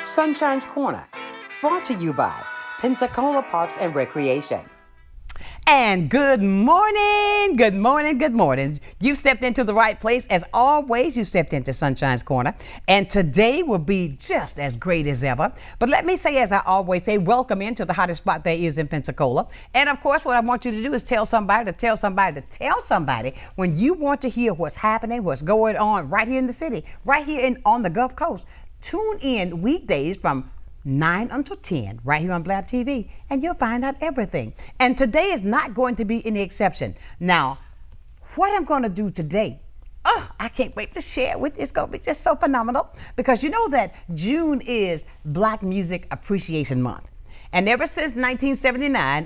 Sunshine's Corner, brought to you by Pensacola Parks and Recreation. And good morning, good morning, good morning. You stepped into the right place. As always, you stepped into Sunshine's Corner. And today will be just as great as ever. But let me say, as I always say, welcome into the hottest spot there is in Pensacola. And of course, what I want you to do is tell somebody to tell somebody to tell somebody when you want to hear what's happening, what's going on right here in the city, right here on the Gulf Coast. Tune in weekdays from 9 until 10 right here on Blab TV, and you'll find out everything. And today is not going to be any exception. Now, what I'm going to do today, I can't wait to share it with you. It's going to be just so phenomenal, because you know that June is Black Music Appreciation Month. And ever since 1979,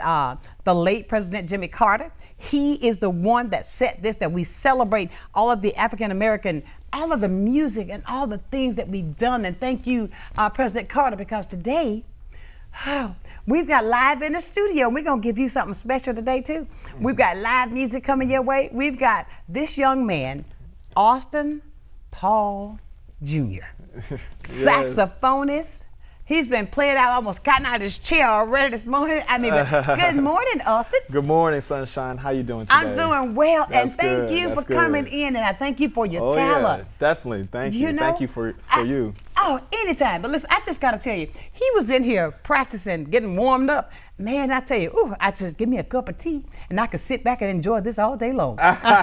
the late President Jimmy Carter, he is the one that set this, that we celebrate all of the African American, all of the music and all the things that we've done. And thank you, President Carter, because today, we've got live in the studio. We're going to give you something special today, too. We've got live music coming your way. We've got this young man, Austin Paul Jr., saxophonist. He's been playing out, almost gotten out of his chair already this morning. I mean, good morning, Austin. Good morning, Sunshine. How you doing today? I'm doing well, That's and thank good. you That's for coming in, and I thank you for your talent. Yeah, definitely. Thank you. You know, thank you for you. Oh, anytime. But listen, I just got to tell you, he was in here practicing, getting warmed up. Man, I tell you, I just give me a cup of tea, and I could sit back and enjoy this all day long. But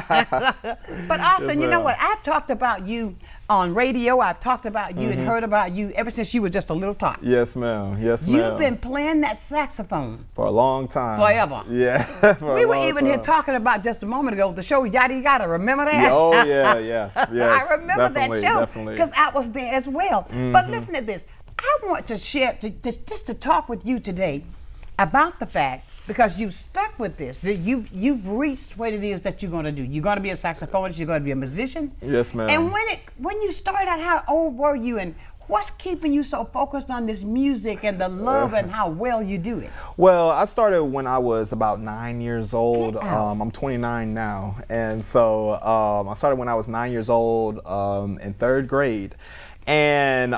Austin, Yes, you know what? I've talked about you on radio. I've talked about you and heard about you ever since you were just a little tot. Yes, ma'am. Yes, ma'am. You've been playing that saxophone for a long time. Forever. Yeah. We were even here talking about just a moment ago the show Yada Yada. Remember that? Oh yeah, yes. I remember that show definitely. because I was there as well. But listen to this. I want to share, just to talk with you today about the fact, because you've stuck with this, that you've reached what it is that you're going to do. You're going to be a saxophonist. You're going to be a musician. Yes, ma'am. And when you started out, how old were you, and what's keeping you so focused on this music and the love and how well you do it? Well, I started when I was about 9 years old. I'm 29 now, and so I started when I was 9 years old in third grade, and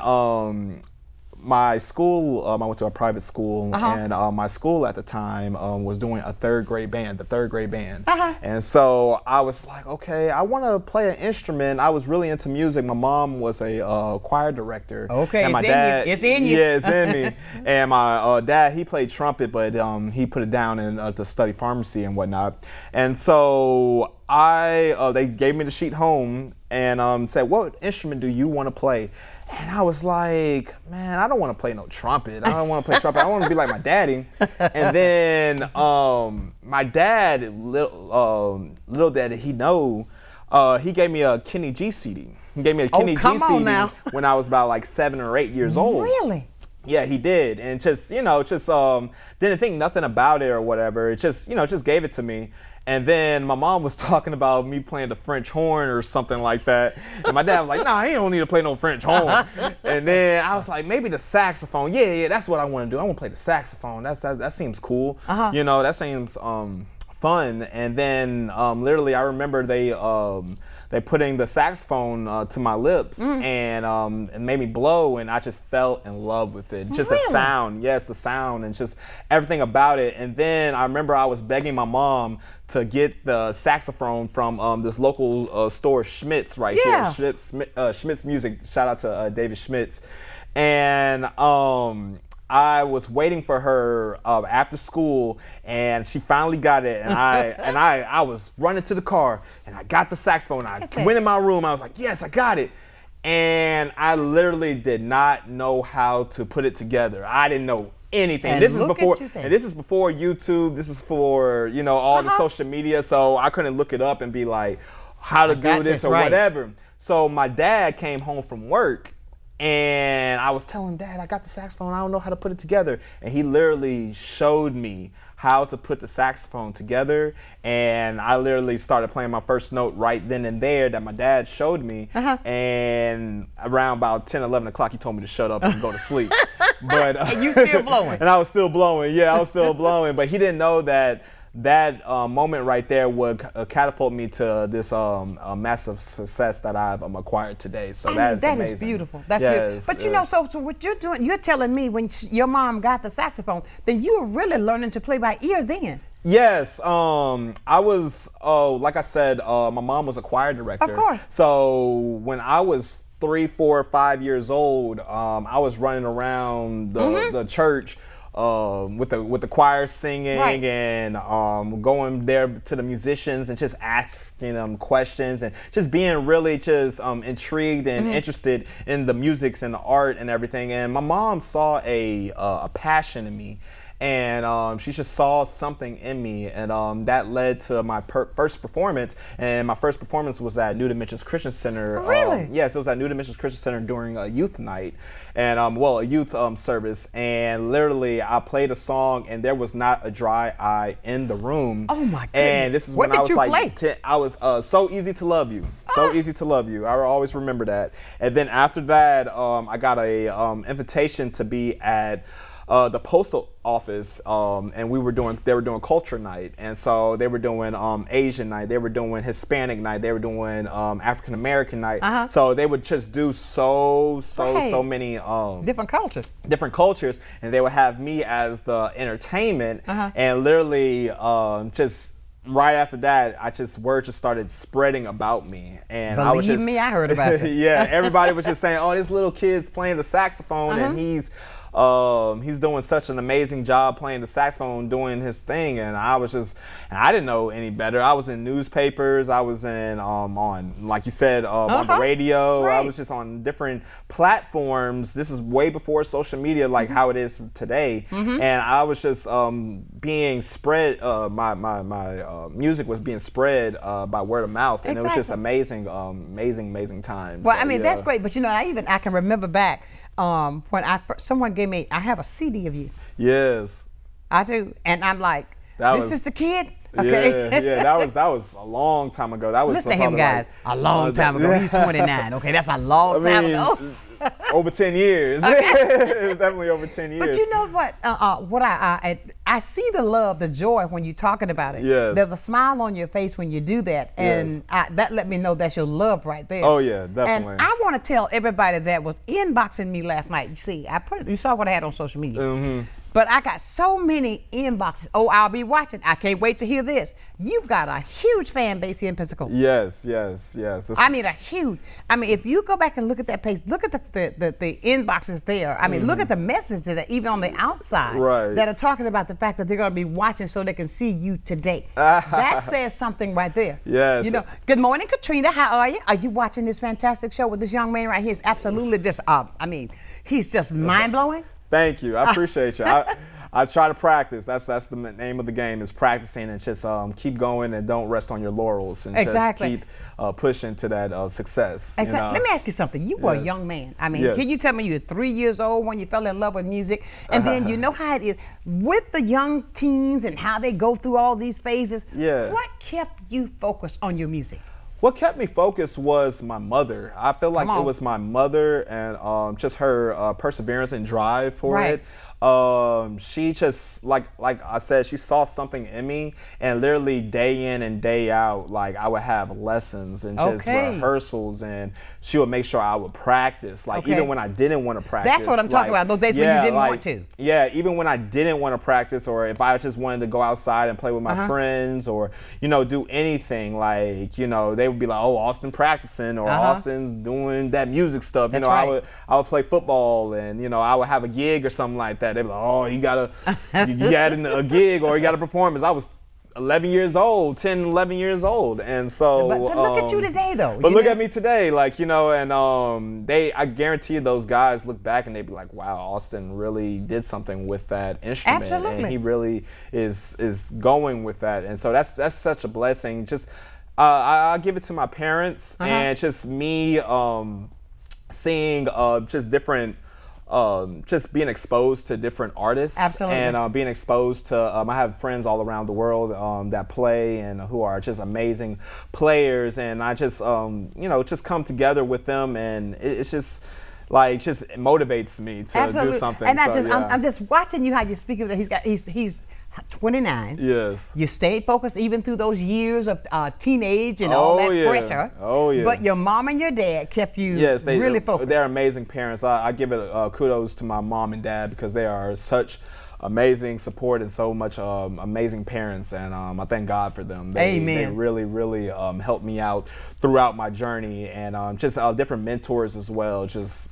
my school, I went to a private school, and my school at the time was doing a third grade band, the third grade band. And so I was like, okay, I want to play an instrument. I was really into music. My mom was a choir director. Okay, and my dad, it's in you. Yeah, it's in me. And my dad, he played trumpet, but he put it down to study pharmacy and whatnot. And so they gave me the sheet home and said, what instrument do you want to play? And I was like, man, I don't want to play no trumpet. I don't want to play trumpet. I want to be like my daddy. And then my dad, little daddy, he gave me a Kenny G CD. He gave me a Kenny G CD when I was about like 7 or 8 years old. Really? Yeah, he did. And just didn't think nothing about it or whatever. It just gave it to me. And then my mom was talking about me playing the French horn or something like that. And my dad was like, nah, he don't need to play no French horn. And then I was like, maybe the saxophone. Yeah, that's what I want to do. I want to play the saxophone. That seems cool. You know, that seems fun. And then literally I remember they putting the saxophone to my lips and made me blow, and I just fell in love with it. Just the sound, yes, the sound, and just everything about it. And then I remember I was begging my mom to get the saxophone from this local store, Schmitz, right here. Schmitz Music. Shout out to David Schmitz. And I was waiting for her after school, and she finally got it. And I was running to the car, and I got the saxophone. I went in my room. I was like, yes, I got it. And I literally did not know how to put it together. I didn't know anything. And this is before YouTube. This is for all the social media. So I couldn't look it up and be like how to do this or whatever. So my dad came home from work. And I was telling him, Dad, I got the saxophone. I don't know how to put it together. And he literally showed me how to put the saxophone together. And I literally started playing my first note right then and there that my dad showed me. And around about 10, 11 o'clock, he told me to shut up and go to sleep. But and you still blowing? And I was still blowing. Yeah, I was still blowing. But he didn't know that that moment right there would catapult me to this massive success that I've acquired today. So that is beautiful. That's beautiful. But you know, so what you're doing, you're telling me when your mom got the saxophone, then you were really learning to play by ear then. Yes, I was, like I said, my mom was a choir director. Of course. So when I was 3, 4, 5 years old, I was running around the church with the choir singing, right, and going there to the musicians and just asking them questions and just being really just intrigued and interested in the music and the art and everything. And my mom saw a passion in me. And she just saw something in me, and that led to my first performance. And my first performance was at New Dimensions Christian Center. Really? Yes, it was at New Dimensions Christian Center during a youth night, and a youth service. And literally, I played a song, and there was not a dry eye in the room. Oh my goodness! And this is what when I was like, play? 10, I was So Easy to Love You. So Easy to Love You. I will always remember that. And then after that, I got a invitation to be at the postal office, and they were doing culture night, and so they were doing Asian night, they were doing Hispanic night, they were doing African American night. So they would just do so many different cultures, and they would have me as the entertainment, and literally just right after that, word just started spreading about me, and Believe me, I heard about you. Yeah, everybody was just saying, "Oh, this little kid's playing the saxophone, and he's doing such an amazing job playing the saxophone, doing his thing." And I didn't know any better. I was in newspapers, I was in on, like you said, on the radio. Right. I was just on different platforms. This is way before social media, like how it is today. And I was just being spread. My music was being spread by word of mouth, and it was just amazing times. Well, So, I mean, yeah. that's great. But you know, I can remember back when someone gave me, I have a CD of you. Yes. I do, and I'm like, this is the kid. Okay. Yeah, that was a long time ago. That was Listen to him, guys. A long time ago. He's 29. Okay, that's a long time ago. Over 10 years. It's definitely over 10 years. But you know what? I see the love, the joy when you're talking about it. Yes. There's a smile on your face when you do that, and that let me know that's your love right there. Oh yeah, definitely. And I want to tell everybody that was inboxing me last night. You see, you saw what I had on social media. But I got so many inboxes. Oh, I'll be watching. I can't wait to hear this. You've got a huge fan base here in Pensacola. Yes. I mean, a huge. I mean, if you go back and look at that page, look at the inboxes there. I mean, look at the messages that even on the outside that are talking about the fact that they're going to be watching so they can see you today. That says something right there. Yes. You know. Good morning, Katrina. How are you? Are you watching this fantastic show with this young man right here? He's absolutely just. I mean, he's just mind blowing. Thank you. I appreciate you. I try to practice. That's the name of the game, is practicing, and just keep going and don't rest on your laurels, and just keep pushing to that success. Exactly. You know? Let me ask you something. You were a young man. I mean, can you tell me you were 3 years old when you fell in love with music? And then you know how it is with the young teens and how they go through all these phases. Yeah. What kept you focused on your music? What kept me focused was my mother. I feel like it was my mother, and just her perseverance and drive for it. She just, like I said, she saw something in me, and literally day in and day out, like I would have lessons and just rehearsals, and she would make sure I would practice, like even when I didn't want to practice. That's what I'm talking about, those days when you didn't want to. Yeah, even when I didn't want to practice, or if I just wanted to go outside and play with my friends, or, you know, do anything, like, you know, they would be like, "Oh, Austin practicing," or "Austin doing that music stuff." You know, I would play football, and, you know, I would have a gig or something like that. They'd be like, "Oh, you got a gig, or you got a performance." I was 11 years old, 10, 11 years old. And so. But look at you today, though. But look at me today, like, you know, and I guarantee you those guys look back and they'd be like, "Wow, Austin really did something with that instrument." Absolutely. And he really is going with that. And so that's such a blessing. Just, I'll give it to my parents, and just me seeing just different, just being exposed to different artists. Absolutely. And being exposed to, I have friends all around the world that play and who are just amazing players, and I just, you know, just come together with them, and it's just, like just motivates me to Absolutely. do something. And So, yeah. I'm just watching you how you speak of that. He's 29. Yes. You stayed focused even through those years of teenage and all that pressure. Oh yeah. But your mom and your dad kept you they really focused. They're amazing parents. I give it kudos to my mom and dad because they are such amazing support and so much amazing parents, and I thank God for them. Amen. They really, really helped me out throughout my journey, and just different mentors as well. Just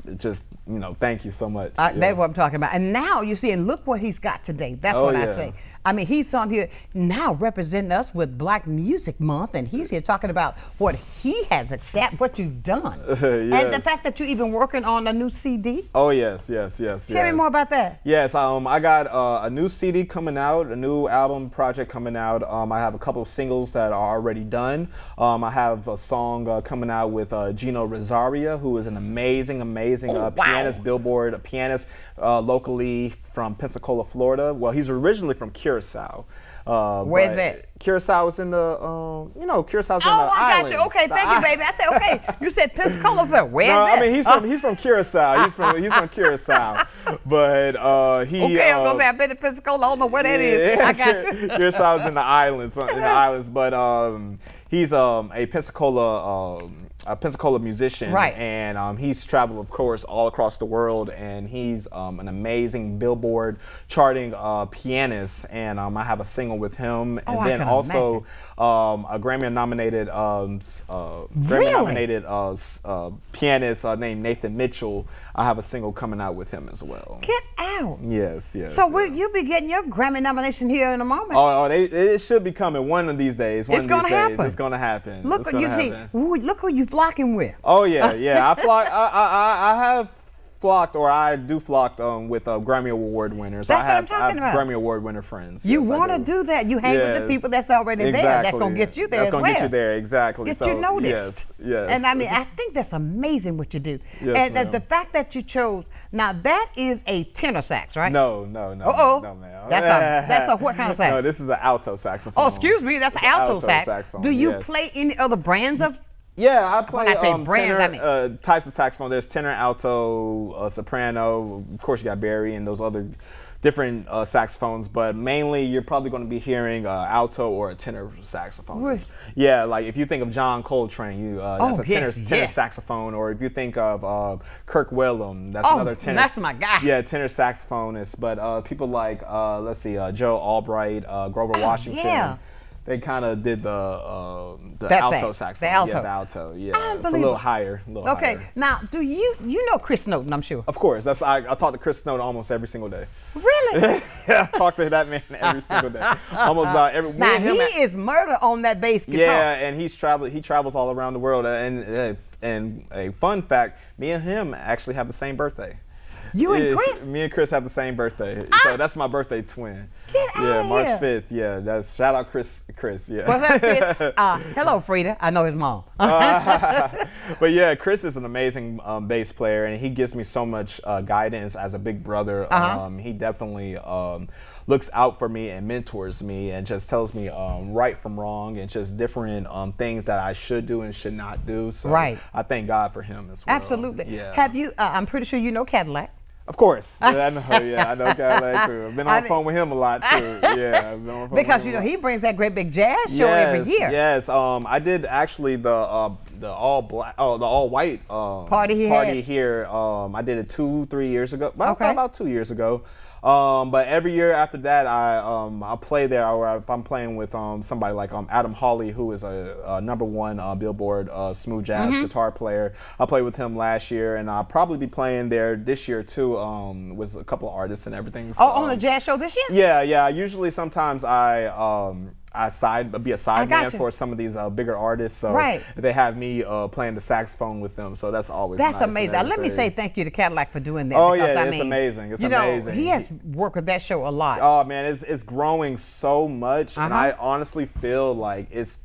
thank you so much. That's what I'm talking about. And now you see, and look what he's got today. That's what I say. I mean, he's on here now representing us with Black Music Month, and he's here talking about what he has established, what you've done, and the fact that you're even working on a new CD. Oh yes. Tell me more about that. Yes, I got a new CD coming out, a new album project coming out. I have a couple of singles that are already done. I have a song coming out with Gino Rosaria, who is an amazing pianist, Billboard pianist, locally from Pensacola, Florida. Well, he's originally from Curacao. Where's that? Curacao is in the, Curaçao's in the I got islands. you. Okay, thank you, baby. I said, okay. You said Pensacola. So where's that? I mean, he's from Curacao. He's from Curacao. But he. Okay, I'm gonna say I've been to Pensacola. I don't know where that is. I got you. Curaçao's in the islands. But he's a Pensacola musician, right? And he's traveled, of course, all across the world, and he's an amazing Billboard charting pianist. And I have a single with him, and then also a Grammy-nominated pianist named Nathan Mitchell. I have a single coming out with him as well. Get out! Yes. So will you be getting your Grammy nomination here in a moment? It should be coming one of these days. It's gonna happen. It's gonna happen. Look what you see. Ooh, look who you flocking with. Oh yeah. I have flocked, or I do flocked with Grammy Award winners. That's I what I'm talking about. Grammy Award winner friends. You Yes, want to do that. You hang with the people that's already there. That's going to get you there That's as well. going to get you there, exactly. Get you noticed. Yes. And I mean, I think that's amazing what you do. Yes, and ma'am. the fact that you chose, now that is a tenor sax, right? No, Uh-oh. no, ma'am. That's a what kind of sax? No, this is an alto saxophone. Oh, excuse me, that's an alto sax. saxophone, Do you yes. play any other brands of? Yeah, I play When I say brands, tenor, I mean types of saxophone. There's tenor, alto, soprano. Of course, you got Barry and those other different saxophones, but mainly you're probably going to be hearing alto or a tenor saxophone. Really? Yeah, like if you think of John Coltrane, that's a tenor yes. saxophone, or if you think of Kirk Whalum, that's another tenor. That's my guy. Yeah, tenor saxophonist. But people like Joe Albright, Grover Washington. Yeah. They kind of did the alto saxophone. The alto. Yeah, the alto. Yeah, it's a Unbelievable. little higher. Okay, now do you know Chris Snowden? I'm sure. Of course, I talk to Chris Snowden almost every single day. Really? Yeah, I talk to that man every single day. Almost about every. Now he is murder on that bass guitar. Yeah, and he travels all around the world. And a fun fact, me and him actually have the same birthday. You and Chris? Me and Chris have the same birthday. So that's my birthday twin. Get out Yeah, of March here. 5th. Yeah, that's shout out Chris. Yeah. What's up, Chris? Hello, Frida. I know his mom. But yeah, Chris is an amazing bass player, and he gives me so much guidance as a big brother. He definitely looks out for me and mentors me and just tells me right from wrong and just different things that I should do and should not do. So right. I thank God for him as well. Absolutely. Yeah. Have you? I'm pretty sure you know Cadillac. Of course. Yeah, I know Cadillac too. I've been on the phone with him a lot too. Yeah, I've been on the phone because with him he brings that great big jazz show every year. Yes. I did actually the all white party here. I did it 2-3 years ago. Okay. About 2 years ago. But every year after that, I play there, or if I'm playing with somebody like Adam Hawley, who is a #1 Billboard smooth jazz guitar player. I played with him last year, and I'll probably be playing there this year too. With a couple of artists and everything. So, on the jazz show this year? Yeah. Usually, sometimes I be a sideman for some of these bigger artists, so they have me playing the saxophone with them. So that's always that's nice amazing. Let me say thank you to Cadillac for doing that. Oh because, yeah, I it's mean, amazing. It's amazing. He has worked with that show a lot. Oh man, it's growing so much, and I honestly feel like it's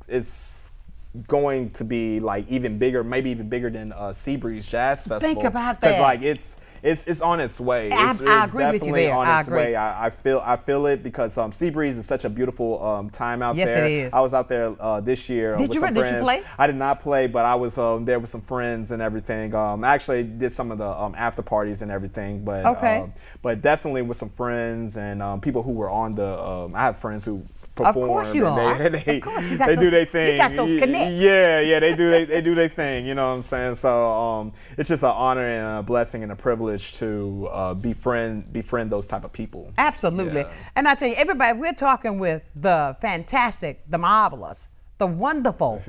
going to be like even bigger, maybe even bigger than Seabreeze Jazz Festival. Think about that. Because like it's it's on its way. I It's agree with you definitely there. on I its agree. way. I feel it because Seabreeze is such a beautiful time out Yes, there. it is. I was out there this year with some friends. Did you play? I did not play, but I was there with some friends and everything. I actually did some of the after parties and everything, but Okay. but definitely with some friends and people who were on the. I have friends who perform. Of course you are. They Of course you got they those, do their thing. You got those connects. Yeah, they do their thing. You know what I'm saying? So it's just an honor and a blessing and a privilege to befriend those type of people. Absolutely. Yeah. And I tell you, everybody, we're talking with the fantastic, the marvelous, the wonderful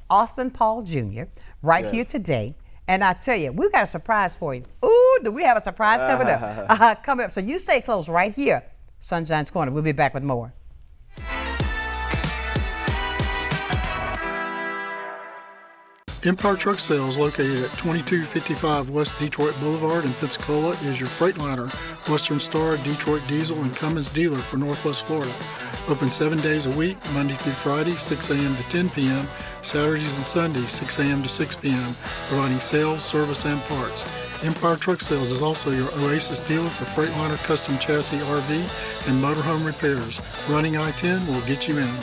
Austin Paul Jr. right here Yes. today. And I tell you, we've got a surprise for you. Ooh, do we have a surprise coming up? Coming up. So you stay close right here, Sunshine's Corner. We'll be back with more. Empire Truck Sales, located at 2255 West Detroit Boulevard in Pensacola, is your Freightliner, Western Star, Detroit Diesel, and Cummins dealer for Northwest Florida. Open 7 days a week, Monday through Friday, 6 a.m. to 10 p.m., Saturdays and Sundays, 6 a.m. to 6 p.m., providing sales, service, and parts. Empire Truck Sales is also your Oasis dealer for Freightliner custom chassis RV and motorhome repairs. Running I-10 will get you in.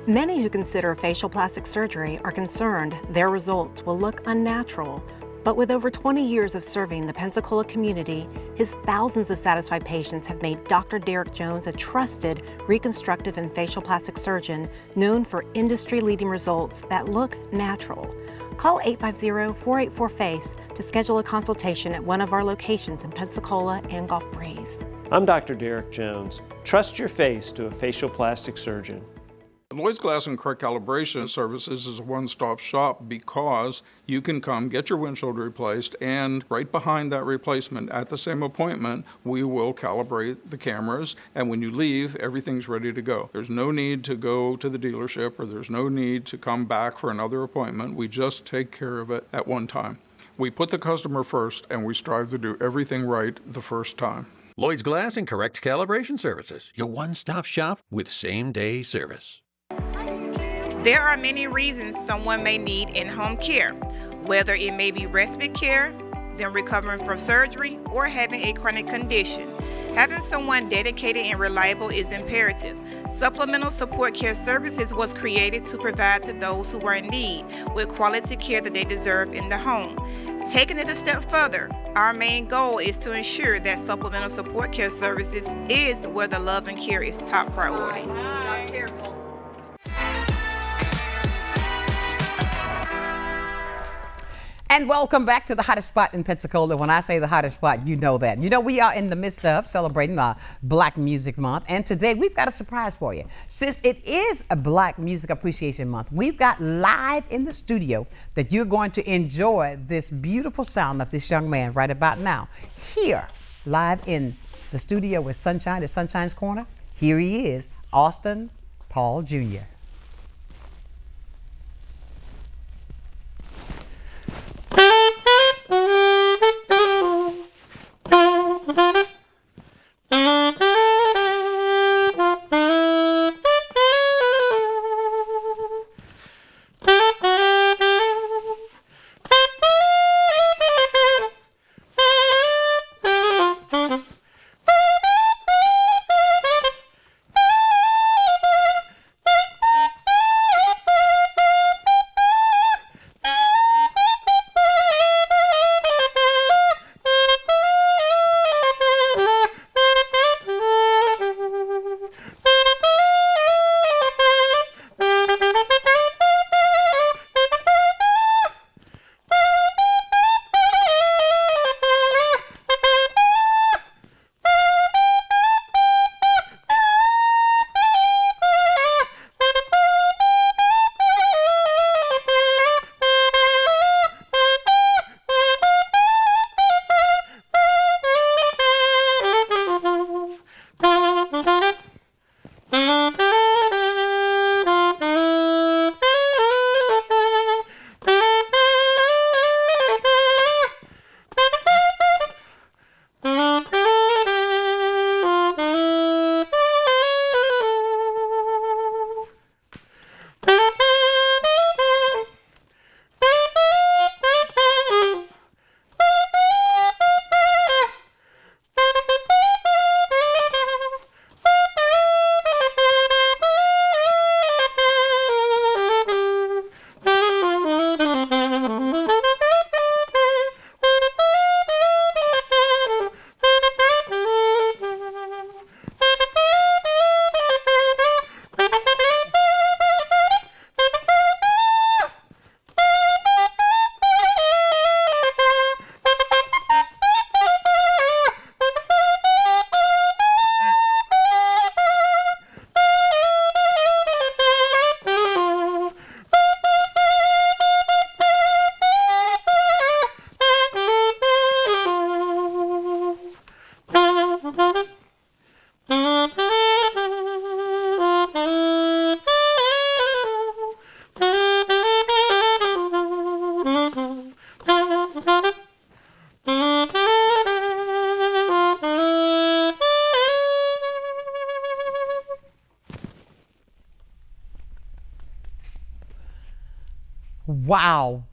Many who consider facial plastic surgery are concerned their results will look unnatural. But with over 20 years of serving the Pensacola community, his thousands of satisfied patients have made Dr. Derek Jones a trusted reconstructive and facial plastic surgeon known for industry-leading results that look natural. Call 850-484-FACE to schedule a consultation at one of our locations in Pensacola and Gulf Breeze. I'm Dr. Derek Jones. Trust your face to a facial plastic surgeon. Lloyd's Glass and Correct Calibration Services is a one-stop shop because you can come get your windshield replaced, and right behind that replacement at the same appointment, we will calibrate the cameras, and when you leave, everything's ready to go. There's no need to go to the dealership, or there's no need to come back for another appointment. We just take care of it at one time. We put the customer first, and we strive to do everything right the first time. Lloyd's Glass and Correct Calibration Services, your one-stop shop with same-day service. There are many reasons someone may need in-home care, whether it may be respite care, them recovering from surgery, or having a chronic condition. Having someone dedicated and reliable is imperative. Supplemental Support Care Services was created to provide to those who are in need with quality care that they deserve in the home. Taking it a step further, our main goal is to ensure that Supplemental Support Care Services is where the love and care is top priority. And welcome back to the hottest spot in Pensacola. When I say the hottest spot, you know that. You know, we are in the midst of celebrating Black Music Month. And today we've got a surprise for you. Since it is a Black Music Appreciation Month, we've got live in the studio that you're going to enjoy this beautiful sound of this young man right about now. Here, live in the studio with Sunshine at Sunshine's Corner, here he is, Austin Paul Jr. Wow.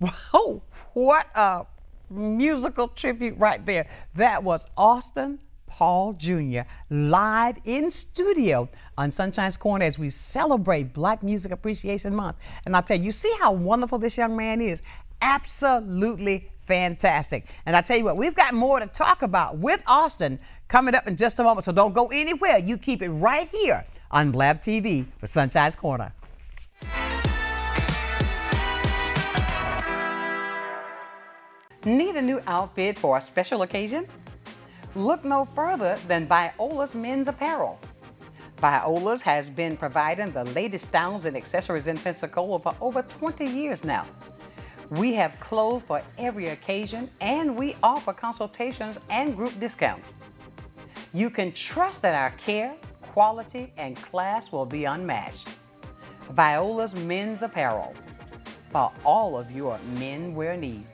What a musical tribute right there. That was Austin Paul Jr. live in studio on Sunshine's Corner as we celebrate Black Music Appreciation Month. And I'll tell you, see how wonderful this young man is? Absolutely fantastic. And I tell you what, we've got more to talk about with Austin coming up in just a moment. So don't go anywhere. You keep it right here on Blab TV for Sunshine's Corner. Need a new outfit for a special occasion? Look no further than Viola's Men's Apparel. Viola's has been providing the latest styles and accessories in Pensacola for over 20 years now. We have clothes for every occasion, and we offer consultations and group discounts. You can trust that our care, quality, and class will be unmatched. Viola's Men's Apparel for all of your menswear needs.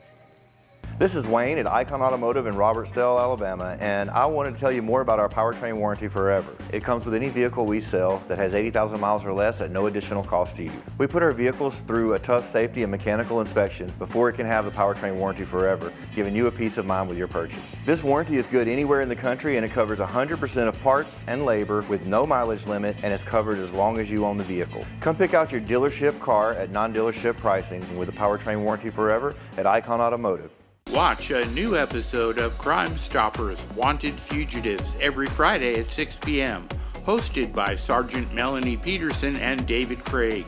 This is Wayne at Icon Automotive in Robertsdale, Alabama, and I wanted to tell you more about our Powertrain Warranty Forever. It comes with any vehicle we sell that has 80,000 miles or less at no additional cost to you. We put our vehicles through a tough safety and mechanical inspection before it can have the Powertrain Warranty Forever, giving you a peace of mind with your purchase. This warranty is good anywhere in the country, and it covers 100% of parts and labor with no mileage limit, and is covered as long as you own the vehicle. Come pick out your dealership car at non-dealership pricing with the Powertrain Warranty Forever at Icon Automotive. Watch a new episode of Crime Stoppers Wanted Fugitives every Friday at 6 p.m., hosted by Sergeant Melanie Peterson and David Craig.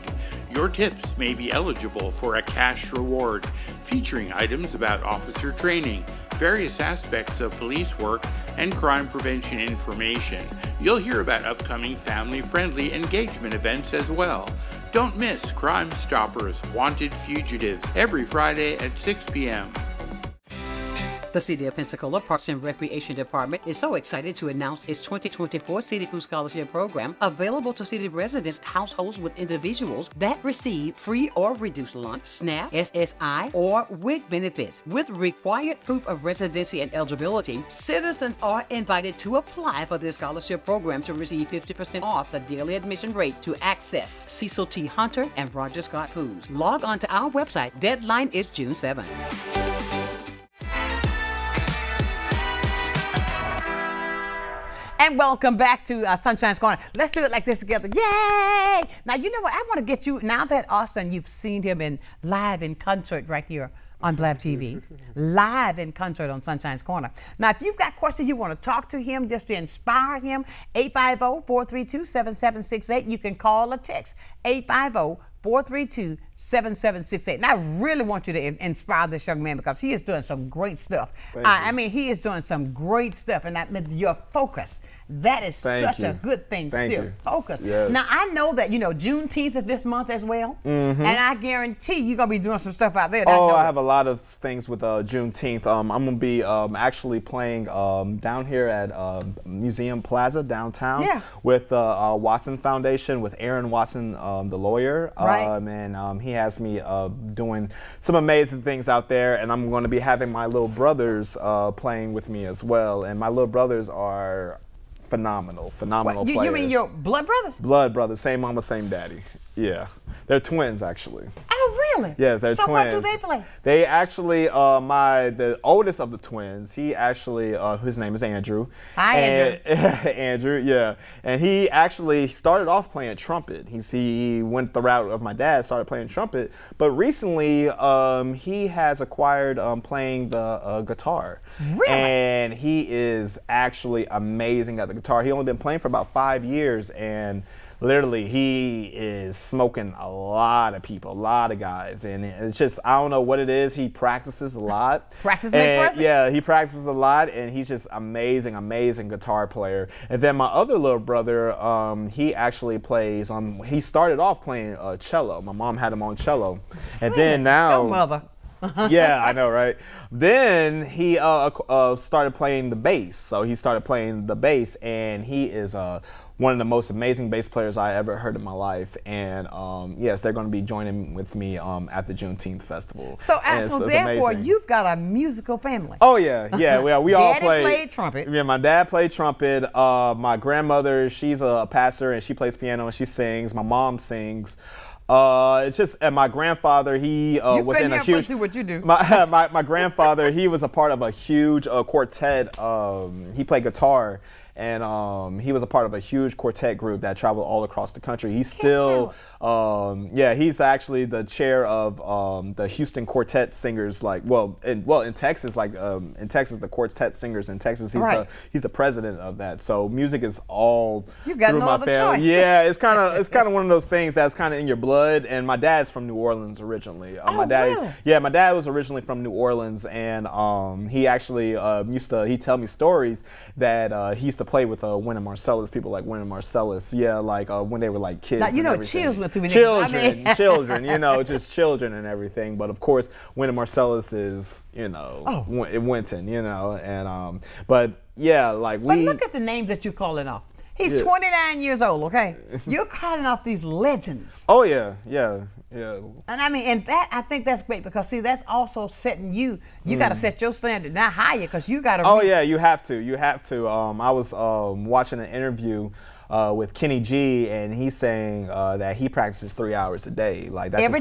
Your tips may be eligible for a cash reward, featuring items about officer training, various aspects of police work, and crime prevention information. You'll hear about upcoming family-friendly engagement events as well. Don't miss Crime Stoppers Wanted Fugitives every Friday at 6 p.m. The City of Pensacola Parks and Recreation Department is so excited to announce its 2024 City Food Scholarship Program, available to city residents, households with individuals that receive free or reduced lunch, SNAP, SSI, or WIC benefits. With required proof of residency and eligibility, citizens are invited to apply for this scholarship program to receive 50% off the daily admission rate to access Cecil T. Hunter and Roger Scott Pools. Log on to our website. Deadline is June 7th. And welcome back to Sunshine's Corner. Let's do it like this together. Yay! Now, you know what? I want to get you, now that Austin, you've seen him in live in concert right here on Blab TV, live in concert on Sunshine's Corner. Now, if you've got questions you want to talk to him, just to inspire him, 850-432-7768. You can call or text 850-432-7768. And I really want you to inspire this young man, because he is doing some great stuff. I mean, he is doing some great stuff, and your focus, that is such a good thing. Focus. Yes. Now, I know that, Juneteenth is this month as well, and I guarantee you're going to be doing some stuff out there. I have a lot of things with Juneteenth. I'm going to be actually playing down here at Museum Plaza downtown with Watson Foundation, with Aaron Watson, the lawyer. And he has me doing some amazing things out there, and I'm going to be having my little brothers playing with me as well. And my little brothers are phenomenal players. You mean your blood brothers? Blood brothers, same mama, same daddy. Yeah, they're twins actually. Oh, really? Yes, they're twins. So what do they play? They actually, the oldest of the twins, he actually, his name is Andrew. Hi, Andrew. Andrew, yeah. And he actually started off playing trumpet. He went the route of my dad, started playing trumpet. But recently, he has acquired playing the guitar. Really? And he is actually amazing at the guitar. He only been playing for about 5 years, and literally, he is smoking a lot of people, a lot of guys. And it's just, I don't know what it is. He practices a lot. Yeah, he practices a lot, and he's just amazing guitar player. And then my other little brother, he actually plays, he started off playing cello. My mom had him on cello. And then now. Go mother. Yeah, I know, right? Then he started playing the bass. So he started playing the bass, and he is one of the most amazing bass players I ever heard in my life. And yes, they're going to be joining with me at the Juneteenth Festival. So therefore, amazing. You've got a musical family. Oh yeah. Well, we all played trumpet. Yeah, my dad played trumpet. My grandmother, she's a pastor, and she plays piano and she sings. My mom sings. It's just my grandfather. He was in a huge. Do what you do. My grandfather. He was a part of a huge quartet. He played guitar, and he was a part of a huge quartet group that traveled all across the country. He's still. He's actually the chair of the Houston Quartet Singers. In Texas, the Quartet Singers in Texas. He's the president of that. So music is all you got through no my other family. choice. Yeah, it's kind of one of those things that's kind of in your blood. And my dad's from New Orleans originally. My dad, really? My dad was originally from New Orleans, and he actually he'd tell me stories that he used to play with Wynton Marsalis, people like Wynton Marsalis. Yeah, when they were like kids. Now, you and know, everything. chills with me. Children, just children and everything. But of course, Wynton Marsalis is, Wynton, and but look at the names that you're calling off. He's 29 years old, okay? You're calling off these legends. Oh, yeah. And I think that's great because, see, that's also setting you got to set your standard now higher because you got to. Oh, yeah, you have to. I was watching an interview with Kenny G, and he's saying that he practices 3 hours a day. Like that's every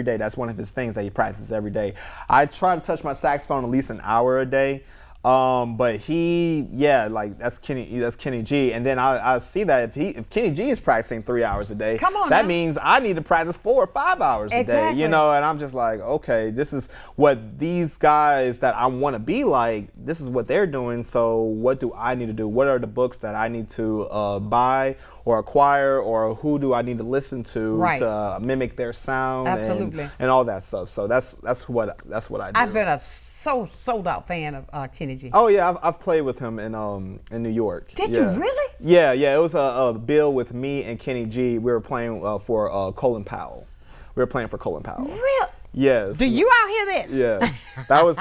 day. That's one of his things that he practices every day. I try to touch my saxophone at least an hour a day. But that's Kenny G. And then I see that if Kenny G is practicing 3 hours a day, that means I need to practice 4 or 5 hours a day, and I'm just like, okay, this is what these guys that I want to be like, this is what they're doing. So what do I need to do? What are the books that I need to buy or acquire, or who do I need to listen to mimic their sound and all that stuff. So that's what I do. I've been a sold out fan of Kenny G. Oh yeah, I've played with him in New York. Did you really? Yeah. It was a bill with me and Kenny G. We were playing for Colin Powell. We were playing for Colin Powell. Really? Yes. Do you out hear this? Yeah. That was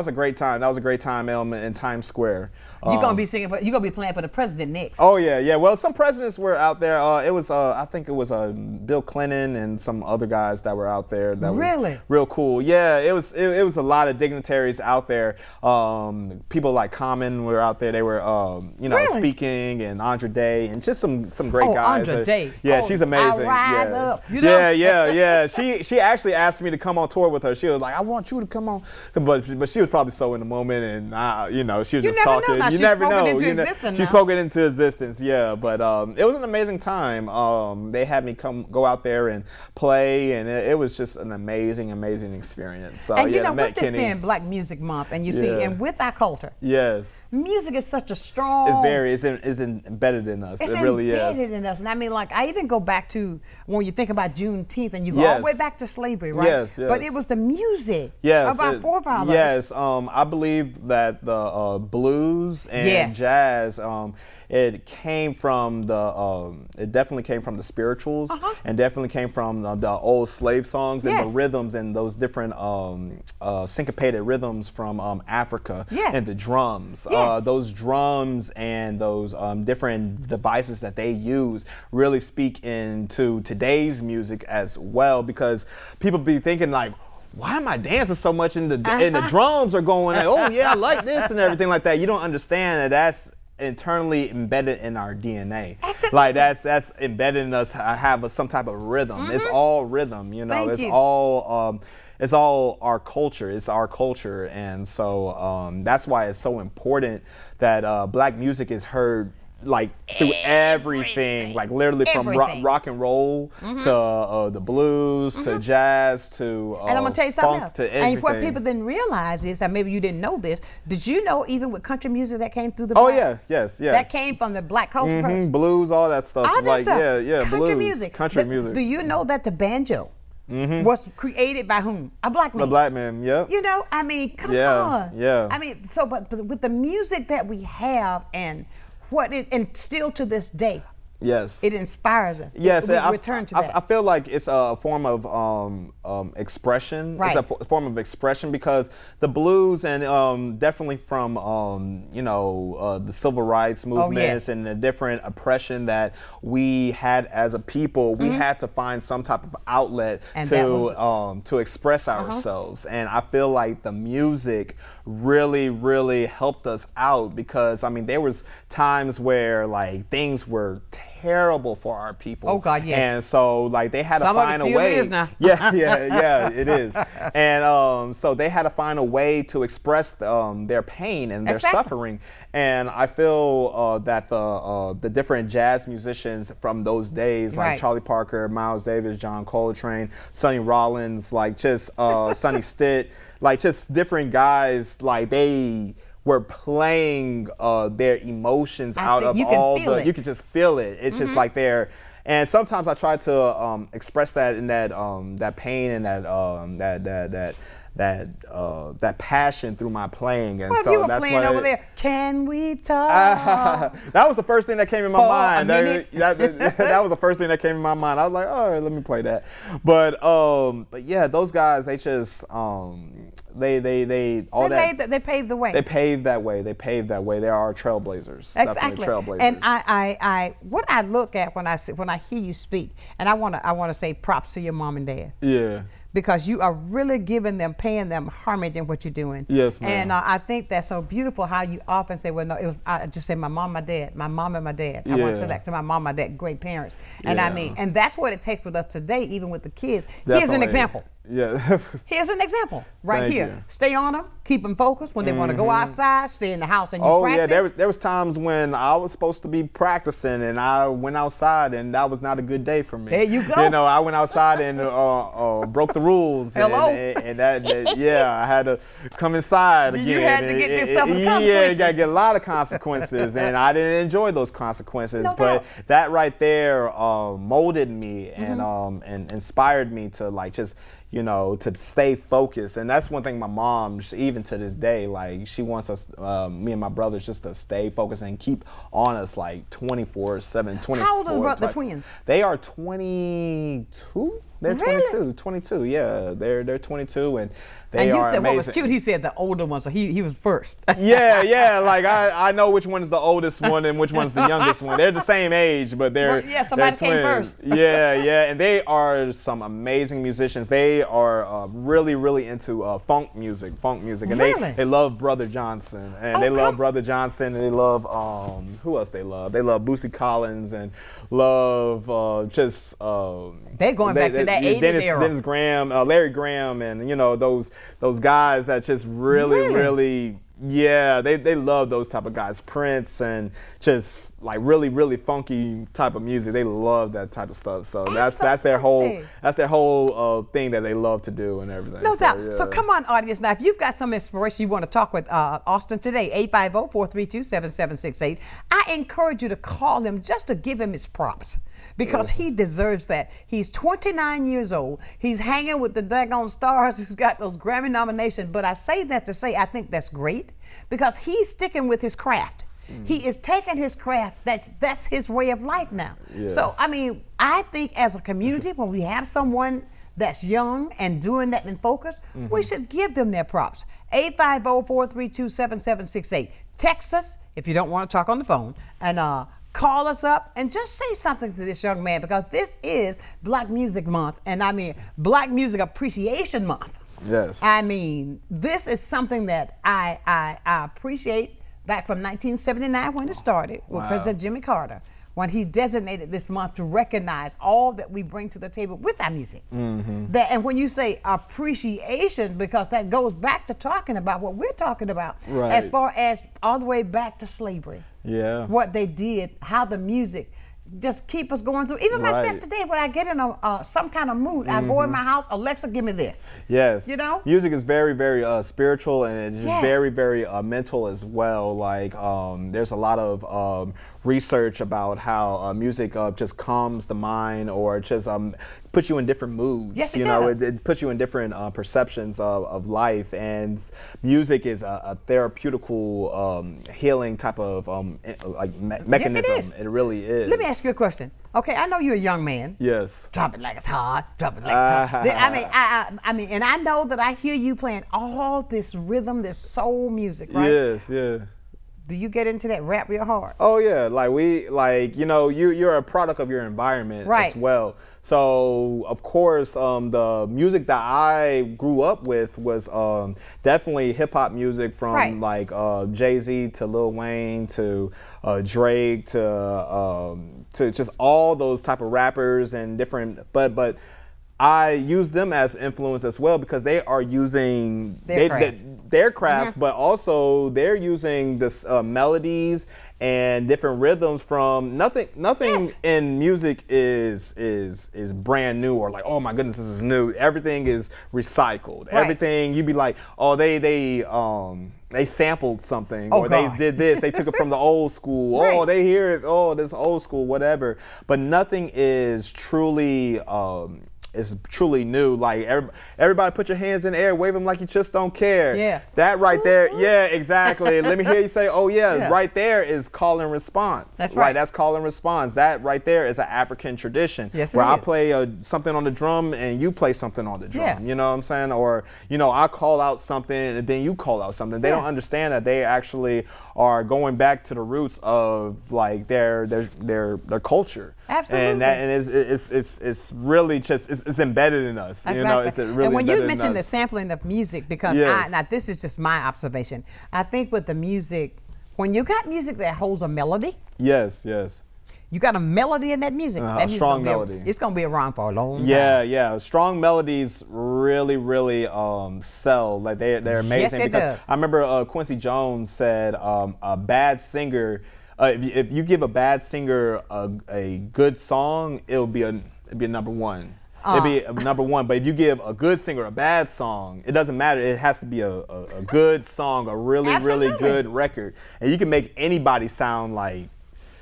a great time. That was a great time in Times Square. You're gonna be singing. You're gonna be playing for the president next. Oh yeah. Well, some presidents were out there. It was I think it was Bill Clinton and some other guys that were out there. That was real cool. Yeah. It was a lot of dignitaries out there. People like Common were out there. They were speaking, and Andra Day, and just some great guys. Andra Day. Yeah, she's amazing. Rise up. Yeah. She actually asked me to come on tour with her. She was like, I want you to come on, but she was probably so in the moment, and she was just talking. You never know. She spoke it into existence. Yeah, but it was an amazing time. They had me go out there and play, and it was just an amazing experience. So, and with this being Black Music Month, and you see, and with our culture, music is such a strong. It's embedded in us. It really is. It's embedded in us, and I even go back to when you think about Juneteenth, and you go all the way back to slavery, right? Yes. But it was the music of our forefathers. Yes, I believe that the blues and jazz, it came from it definitely came from the spirituals, and definitely came from the old slave songs and the rhythms and those different syncopated rhythms from Africa and the drums. Those drums and those different devices that they use really speak into today's music as well, because people be thinking like, why am I dancing so much and the drums are going like, oh yeah, I like this and everything like that. You don't understand that that's internally embedded in our DNA. Exactly. Like that's embedded in us. Have some type of rhythm. It's all rhythm, it's all our culture. It's our culture, and so that's why it's so important that Black music is heard like through everything, like literally from rock and roll to the blues to jazz to and I'm gonna tell you something else. To everything. And what people didn't realize is that maybe you didn't know this. Did you know even with country music that came through the yes that came from the Black culture first? Blues, all that stuff. All that stuff. Country music. Country music. Do you know that the banjo was created by whom? A Black man. A Black man, yeah. Come on. Yeah. But with the music that we have and and still to this day, it inspires us. Yes, we return to that. I feel like it's a form of expression. Right. It's a form of expression because the blues and definitely from the civil rights movements and the different oppression that we had as a people, we had to find some type of outlet to express ourselves. And I feel like the music really helped us out because there was times where like things were terrible for our people. Oh, God, yes. And so like they had to Some of it find a still way. is now. Yeah, it is. And so they had to find a way to express their pain and their suffering. And I feel that the different jazz musicians from those days, like Charlie Parker, Miles Davis, John Coltrane, Sonny Rollins, like just Sonny Stitt, like just different guys, like they were playing their emotions out of all the, you can just feel it. It's just like they're, and sometimes I try to express that in that pain and that passion through my playing. And well, so you were that's playing over there. Can we talk? That was the first thing that came in my mind. A That was the first thing that came in my mind. I was like, all right, let me play that. But yeah, those guys, they just they paved the way. They paved that way. They paved that way. They are trailblazers. Exactly. Definitely trailblazers. And I what I look at when I hear you speak, and I want to say props to your mom and dad. Yeah. Because you are really paying them homage in what you're doing. Yes, ma'am. And I think that's so beautiful how you often say, well, no, I just say my mom, my dad, my mom and my dad. I want to say that to my mom, my dad, great parents. And I mean, and that's what it takes with us today, even with the kids. Definitely. Here's an example. Yeah. Here's an example right Thank here. you. Stay on them, keep them focused. When they want to go outside, stay in the house and you practice. Yeah, there was times when I was supposed to be practicing and I went outside and that was not a good day for me. There you go. You know, I went outside and broke the rules. Hello. And I had to come inside again. You had to get this some consequences. Yeah, you got to get a lot of consequences, and I didn't enjoy those consequences. No but doubt. that right there molded me and inspired me to like just, you know, to stay focused. And that's one thing my mom, even to this day, like she wants us, me and my brothers, just to stay focused and keep on us like 24/7, 24. How old are the twins? They are 22. They're Really? 22. Yeah, they're 22 and they and you are said amazing. what was cute? He said the older one, so he was first. Yeah, like I know which one's the oldest one and which one's the youngest one. They're the same age, but they're somebody they're came twins. first. Yeah, and they are some amazing musicians. They are really into funk music, and Really? they love Brother Johnson, and they love Brother Johnson, and they love who else they love? They love Bootsy Collins and love They're going back to that 80s era. Dennis Graham, Larry Graham, and you know those guys that just really they love those type of guys. Prince and just like really funky type of music. They love that type of stuff. So that's their whole thing that they love to do and everything. No doubt. Yeah. So come on, audience. Now, if you've got some inspiration you want to talk with Austin today, 850-432-7768, I encourage you to call him just to give him his props because he deserves that. He's 29 years old. He's hanging with the daggone stars who's got those Grammy nominations. But I say that to say I think that's great because he's sticking with his craft. He is taking his craft. That's his way of life now. Yeah. So, I mean, I think as a community, when we have someone that's young and doing that and focused, we should give them their props. 850-432-7768. Text us if you don't want to talk on the phone, and call us up and just say something to this young man because this is Black Music Month, and I mean Black Music Appreciation Month. Yes. I mean, this is something that I appreciate back from 1979 when it started with President Jimmy Carter, when he designated this month to recognize all that we bring to the table with our music. That, and when you say appreciation, because that goes back to talking about what we're talking about, as far as all the way back to slavery. Yeah. What they did, how the music just keep us going through. Even myself today, when I get in some kind of mood, I go in my house, Alexa, give me this. Yes. You know? Music is very spiritual, and it's just very mental as well. Like there's a lot of research about how music just calms the mind or just puts you in different moods. Yes, it you know, does. it puts you in different perceptions of life, and music is a therapeutical healing type of mechanism. Yes, it is. It really is. Let me ask you a question. Okay, I know you're a young man. Yes. Drop it like it's hot. Drop it like it's hot. I mean, and I know that I hear you playing all this rhythm, this soul music, right? Yes, yeah. do you get into that rap real hard? Oh yeah, you're a product of your environment Right. as well. So of course, the music that I grew up with was definitely hip hop music from Right. Jay-Z to Lil Wayne to Drake to just all those type of rappers and different. But I use them as influence as well because they are using their craft, but also they're using this melodies and different rhythms from nothing. Nothing in music is brand new or like, oh my goodness, this is new. Everything is recycled. Right. Everything you'd be like, oh they sampled something or God. they did this. They took it from the old school. Right. Oh, they hear it. Oh, this old school, whatever. But nothing is truly. Is truly new. Like everybody put your hands in the air, wave them like you just don't care. Yeah. That right there, yeah, exactly. Let me hear you say, oh yeah, right there is call and response. That's right. That's call and response. That right there is an African tradition. Yes, it where I is. play something on the drum and you play something on the drum. Yeah. You know what I'm saying? Or, I call out something and then you call out something. They don't understand that they actually are going back to the roots of like their culture. Absolutely. And it's really just it's embedded in us. Exactly. It's really and when you embedded in mentioned the us. sampling of music, because Yes. now this is just my observation. I think with the music, when you got music that holds a melody, Yes. you got a melody in that music. That music's strong gonna melody. It's gonna be around for a long time. Yeah. Strong melodies really sell. Like they're amazing. Yes, it because does. I remember Quincy Jones said a bad singer. If you give a bad singer a good song, it'd be a number one. It'd be a number one. But if you give a good singer a bad song, it doesn't matter. It has to be a good song, a really Absolutely. good record, and you can make anybody sound like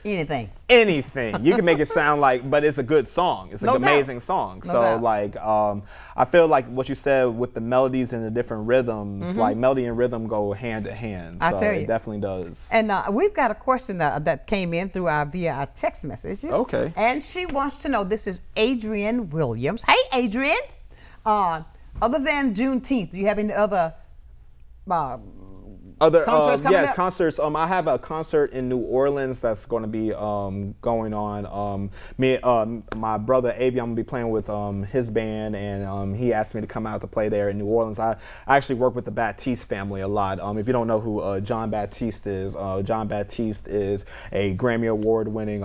Anything. anything. You can make it sound like, but it's a good song. It's an No doubt. amazing song. No So doubt. like, I feel like what you said with the melodies and the different rhythms, like melody and rhythm go hand in hand. I So tell it you. definitely does. And we've got a question that came in via our text messages. Okay. And she wants to know, this is Adrienne Williams. Hey, Adrienne. Other than Juneteenth, do you have any other Other concerts coming yes, up? concerts. I have a concert in New Orleans that's going to be going on. My brother Avi, I'm gonna be playing with his band, and he asked me to come out to play there in New Orleans. I actually work with the Baptiste family a lot. If you don't know who John Baptiste is, John Baptiste is a Grammy Award-winning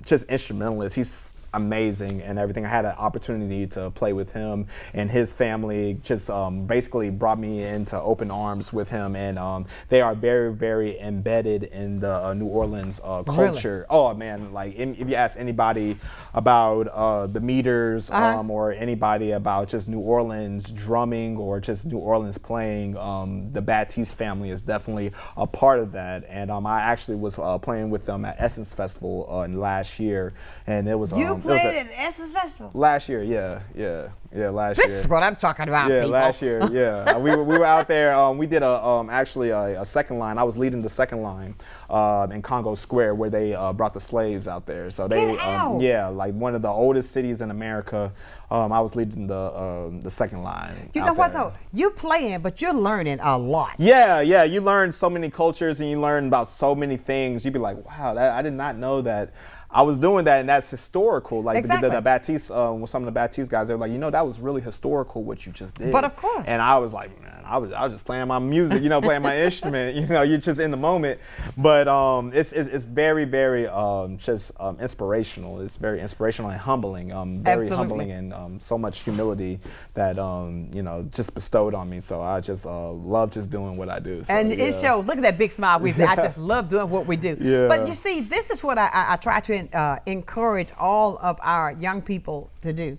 just instrumentalist. He's amazing and everything. I had an opportunity to play with him, and his family just basically brought me into open arms with him, and they are very embedded in the New Orleans culture. Really? Oh man, like if you ask anybody about the Meters or anybody about just New Orleans drumming or just New Orleans playing, the Baptiste family is definitely a part of that. And I actually was playing with them at Essence Festival last year, and it was You played at Essence Festival? last year. Yeah, last year. This is what I'm talking about, Yeah, people. last year. Yeah, we were out there. We did actually a second line. I was leading the second line in Congo Square, where they brought the slaves out there. So they, like one of the oldest cities in America. I was leading the second line. You know what though? You're playing, but you're learning a lot. Yeah. You learn so many cultures and you learn about so many things. You'd be like, wow, I did not know that I was doing that, and that's historical. Like exactly. the Baptiste, some of the Baptiste guys, they were like, that was really historical what you just did. But of course. And I was like, man, I was just playing my music, playing my instrument. You're just in the moment. But it's very just inspirational. It's very inspirational and humbling. Very Absolutely. humbling and so much humility that just bestowed on me. So I just love just doing what I do. So, and it shows. Look at that big smile. I just love doing what we do. Yeah. But you see, this is what I try to encourage all of our young people to do.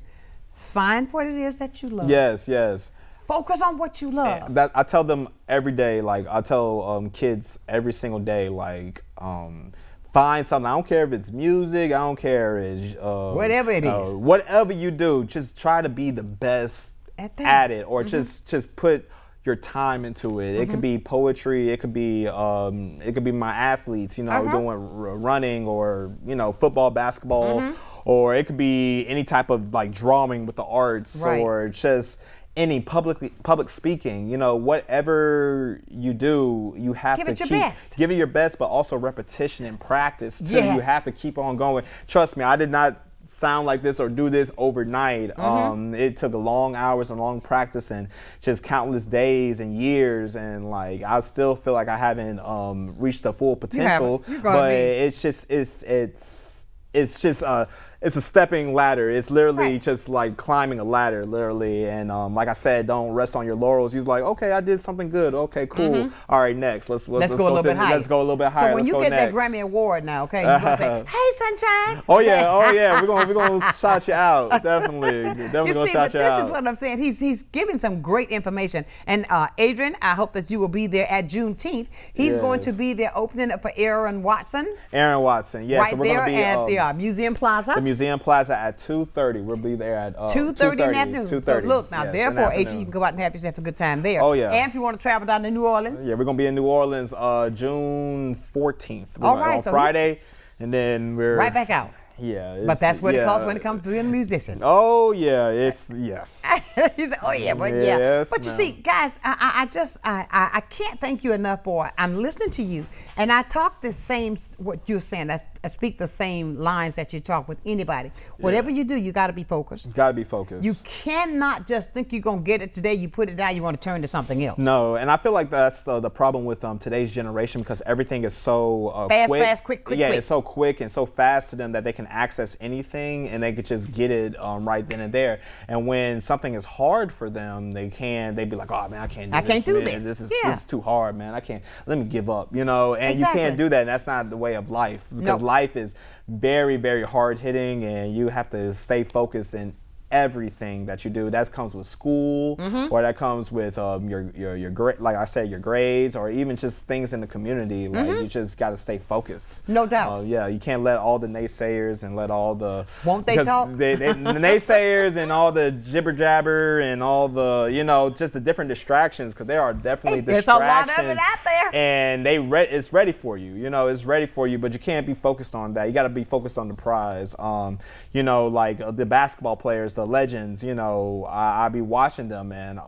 Find what it is that you love. Yes. Focus on what you love. That I tell them every day. Like I tell kids every single day. Like find something. I don't care if it's music. I don't care if it's whatever it is. Whatever you do, just try to be the best at it, or just put your time into it. It could be poetry. It could be my athletes. Doing running or football, basketball, or it could be any type of like drawing with the arts, or just any public speaking, whatever you do, you have to give it your best. Give it your best, but also repetition and practice too. Yes. You have to keep on going. Trust me, I did not sound like this or do this overnight. It took long hours and long practice and just countless days and years, and like I still feel like I haven't reached the full potential. But it's a stepping ladder. It's literally just like climbing a ladder, literally. And like I said, don't rest on your laurels. You're like, okay, I did something good. Okay, cool. All right, next. Let's go a little bit higher. Let's go a little bit higher. So when you get that Grammy Award now, okay, you're gonna say, "Hey, Sonshine." Oh yeah. We're gonna shout you out. Definitely gonna shout you out. This is what I'm saying. He's giving some great information. And Adrian, I hope that you will be there at Juneteenth. He's going to be there opening up for Aaron Watson. Aaron Watson, yes. Right so we're there gonna be, at the Museum Plaza. The Museum Plaza at 2:30. We'll be there at 2:30 in the afternoon. 2:30. So look, now yes, therefore, Adrian, you can go out and have yourself a good time there. Oh yeah. And if you want to travel down to New Orleans. Yeah, we're gonna be in New Orleans June 14th. All right, on so Friday, and then we're right back out. Yeah, but that's what it costs when it comes to being a musician. Oh yeah, He said, "Oh yeah, but yeah." Yes, but you see, guys, I can't thank you enough for. I'm listening to you, and I talk the same what you're saying. I speak the same lines that you talk with anybody. Whatever you do, you got to be focused. You got to be focused. You cannot just think you're gonna get it today. You put it down. You want to turn to something else. No, and I feel like that's the problem with today's generation, because everything is so quick. Yeah, it's so quick and so fast to them that they can access anything and they could just get it right then and there. And when something is hard for them, they be like, "Oh man, I can't do this. This is too hard, man. I can't. Let me give up." And you can't do that. And that's not the way of life, because life is very, very hard hitting, and you have to stay focused in everything that you do. That comes with school, or that comes with your like I said, your grades, or even just things in the community. Like you just got to stay focused. No doubt. You can't let all the naysayers and let all the the naysayers and all the jibber jabber and all the just the different distractions, because there are definitely distractions. There's a lot of it out there, and it's ready for you. It's ready for you, but you can't be focused on that. You got to be focused on the prize. Like the basketball players, the legends, I be watching them, and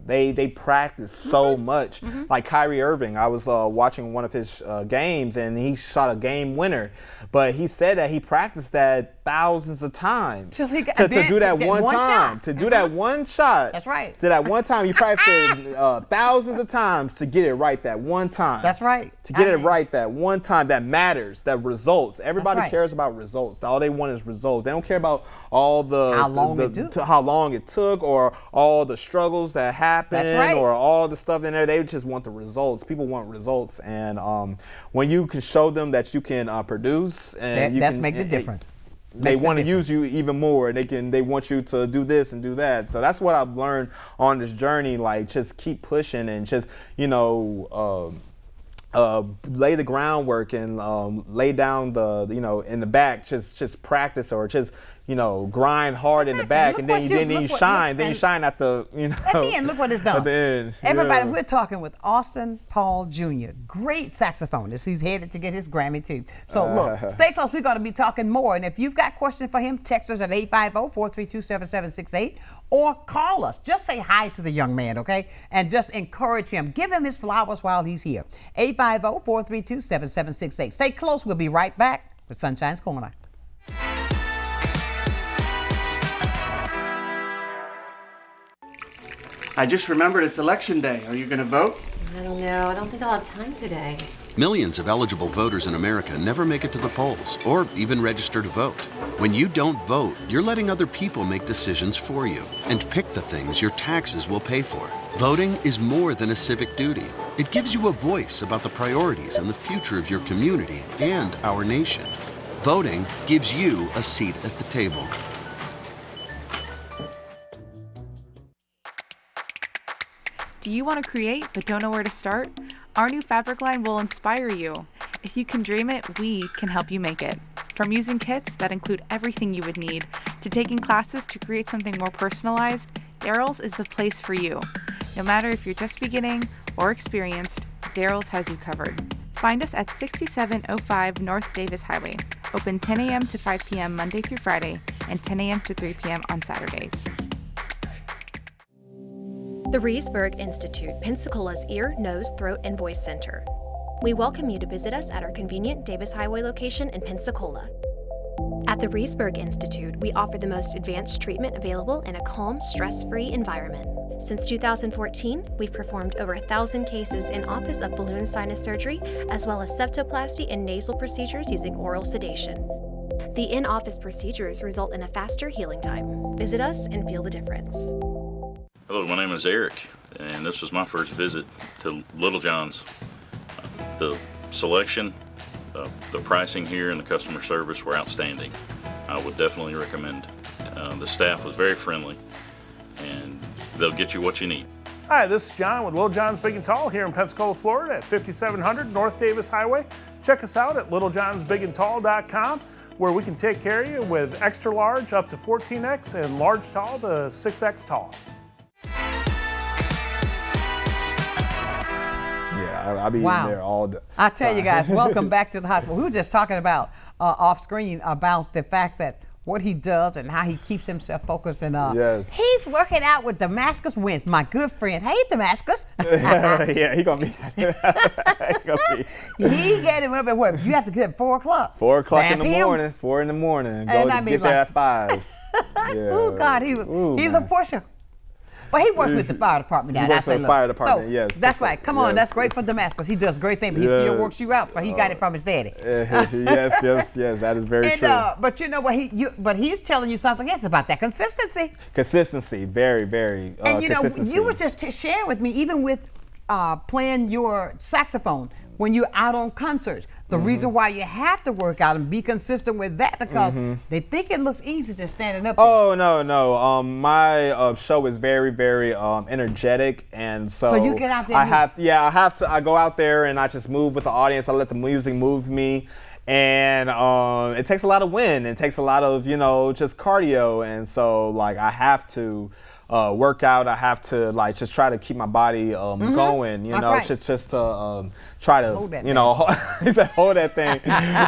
they practice so much. Like Kyrie Irving, I was watching one of his games, and he shot a game winner, but he said that he practiced that thousands of times to do that one time. To do that one shot. That's right. To that one time, you practiced thousands of times to get it right that one time. That's right. To get it right that one time, that matters, that results. Everybody cares about results. All they want is results. They don't care about all how long it took, or all the struggles that happened, or all the stuff in there. They just want the results. People want results, and when you can show them that you can produce, and that's make the difference. They want to use you even more. They want you to do this and do that. So that's what I've learned on this journey. Like, just keep pushing and just lay the groundwork and lay down the in the back. Just practice, or just grind hard in the back, and then you shine. Then you shine at the At the end, look what it's done. At the end, everybody, we're talking with Austin Paul Jr., great saxophonist. He's headed to get his Grammy too. So look, stay close. We're going to be talking more. And if you've got questions for him, text us at 850-432-7768, or call us. Just say hi to the young man, okay? And just encourage him. Give him his flowers while he's here. 850-432-7768. Stay close. We'll be right back with Sonshine's Corner. I just remembered it's election day. Are you going to vote? I don't know. I don't think I'll have time today. Millions of eligible voters in America never make it to the polls or even register to vote. When you don't vote, you're letting other people make decisions for you and pick the things your taxes will pay for. Voting is more than a civic duty. It gives you a voice about the priorities and the future of your community and our nation. Voting gives you a seat at the table. Do you want to create but don't know where to start? Our new fabric line will inspire you. If you can dream it, we can help you make it. From using kits that include everything you would need, to taking classes to create something more personalized, Daryl's is the place for you. No matter if you're just beginning or experienced, Daryl's has you covered. Find us at 6705 North Davis Highway. Open 10 a.m. to 5 p.m. Monday through Friday, and 10 a.m. to 3 p.m. on Saturdays. The Reesburg Institute, Pensacola's ear, nose, throat, and voice center. We welcome you to visit us at our convenient Davis Highway location in Pensacola. At the Reesburg Institute, we offer the most advanced treatment available in a calm, stress-free environment. Since 2014, we've performed over 1,000 cases in office of balloon sinus surgery, as well as septoplasty and nasal procedures using oral sedation. The in-office procedures result in a faster healing time. Visit us and feel the difference. Hello, my name is Eric, and this was my first visit to Little John's. The selection, the pricing here, and the customer service were outstanding. I would definitely recommend. The staff was very friendly, and they'll get you what you need. Hi, this is John with Little John's Big and Tall here in Pensacola, Florida at 5700 North Davis Highway. Check us out at littlejohnsbigandtall.com, where we can take care of you with extra large up to 14X and large tall to 6X tall. Yeah, I'll be in there all day. I tell you guys, welcome back to the hospital. We were just talking about off screen about the fact that what he does and how he keeps himself focused. And yes. He's working out with Damascus Wins, my good friend. Hey, Damascus. Yeah, he gonna be. He get him up at what? You have to get at 4 o'clock. 4 o'clock That's in the him. morning. 4 in the morning. Go And I mean, get there at 5. Yeah. Oh God, he's a pusher. But he works with the fire department now. He works with the fire department, so, yes. That's right. Come on, yes. that's great for Damascus. He does great things, but he still works you out. But he got it from his daddy. Yes. That is very true. But you know what? But he's telling you something else about that consistency. Consistency, very, very. And you know, you were just sharing with me, even with playing your saxophone when you're out on concerts. The reason why you have to work out and be consistent with that because they think it looks easy just standing up there. Oh no! My show is very, very energetic, and so you get out there. I go out there and I just move with the audience. I let the music move me, and it takes a lot of wind. It takes a lot of just cardio, and so like I have to. Work out. I have to just try to keep my body going, just to try to hold that he said hold that thing.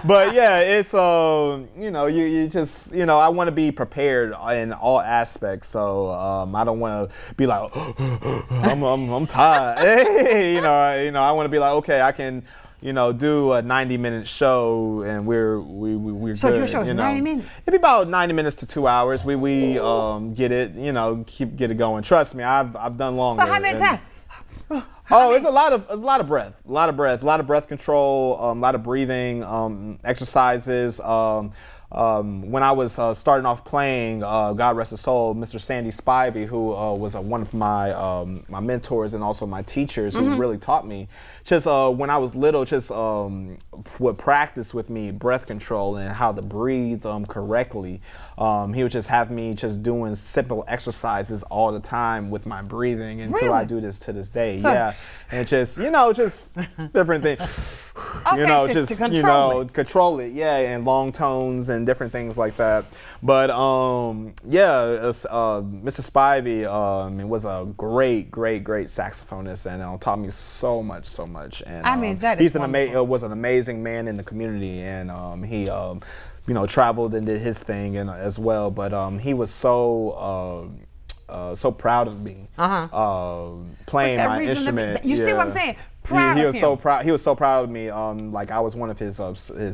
But yeah, it's you just I want to be prepared in all aspects. So I don't want to be like I'm tired. I want to be like, okay, I can do a 90-minute show, and we're so good. Your show is 90 minutes? It'd be about 90 minutes to 2 hours. We get it, get it going. Trust me, I've done longer. So how many times? It's a lot of breath, a lot of breath control, a lot of breathing exercises. When I was starting off playing, God rest his soul, Mr. Sandy Spivey, who was one of my my mentors and also my teachers, who really taught me. Just when I was little, just would practice with me breath control and how to breathe correctly. He would just have me just doing simple exercises all the time with my breathing until I do this to this day. So, and just just different things. Okay, control it, and long tones and different things like that. But Mr. Spivey was a great saxophonist and taught me so much. And I mean, that was an amazing man in the community, and he traveled and did his thing and as well. But he was so proud of me playing my instrument. You see what I'm saying? He was so proud. He was so proud of me. Like I was one of his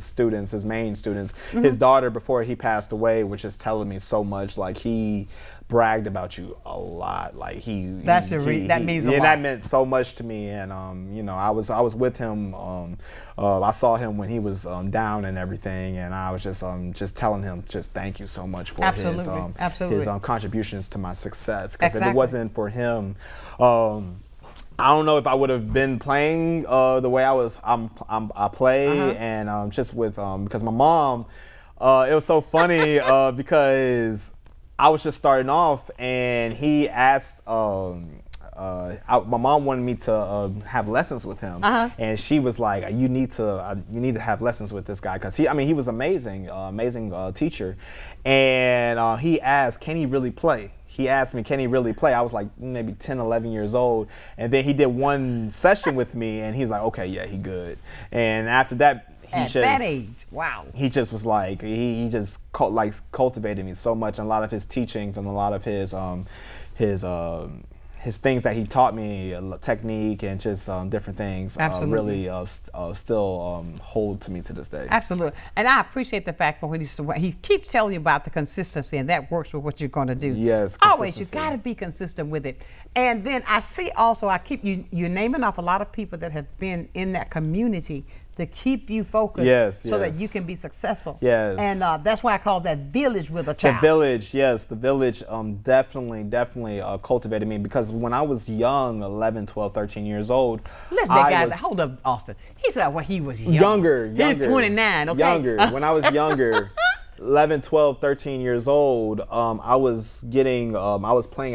students, his main students. His daughter, before he passed away, was just telling me so much. Like he bragged about you a lot. Like that means a lot. And that meant so much to me. And I was with him. I saw him when he was down and everything, and I was just telling him just thank you so much for his contributions to my success. Because if it wasn't for him. I don't know if I would have been playing the way I play, and just with because my mom, it was so funny because I was just starting off, and he asked. My mom wanted me to have lessons with him, and she was like, "You need to have lessons with this guy because he was amazing teacher," and he asked, "Can he really play?" He asked me, can he really play? I was like maybe 10, 11 years old. And then he did one session with me, and he was like, okay, yeah, he good. And after that, that age, wow. He just was like, he just cultivated me so much. And a lot of his teachings and a lot of his his things that he taught me, technique and just different things, really still hold to me to this day. Absolutely. And I appreciate the fact that when he keeps telling you about the consistency, and that works with what you're going to do. Yes, always, you got to be consistent with it. And then I see also, you're naming off a lot of people that have been in that community to keep you focused so that you can be successful. Yes. And that's why I call that village with a child. The village, yes. The village definitely cultivated me, because when I was young, 11, 12, 13 years old. Listen, that guy, hold up, Austin. He said when he was young. Younger. He's 29, okay? Younger. When I was younger, 11, 12, 13 years old, I was playing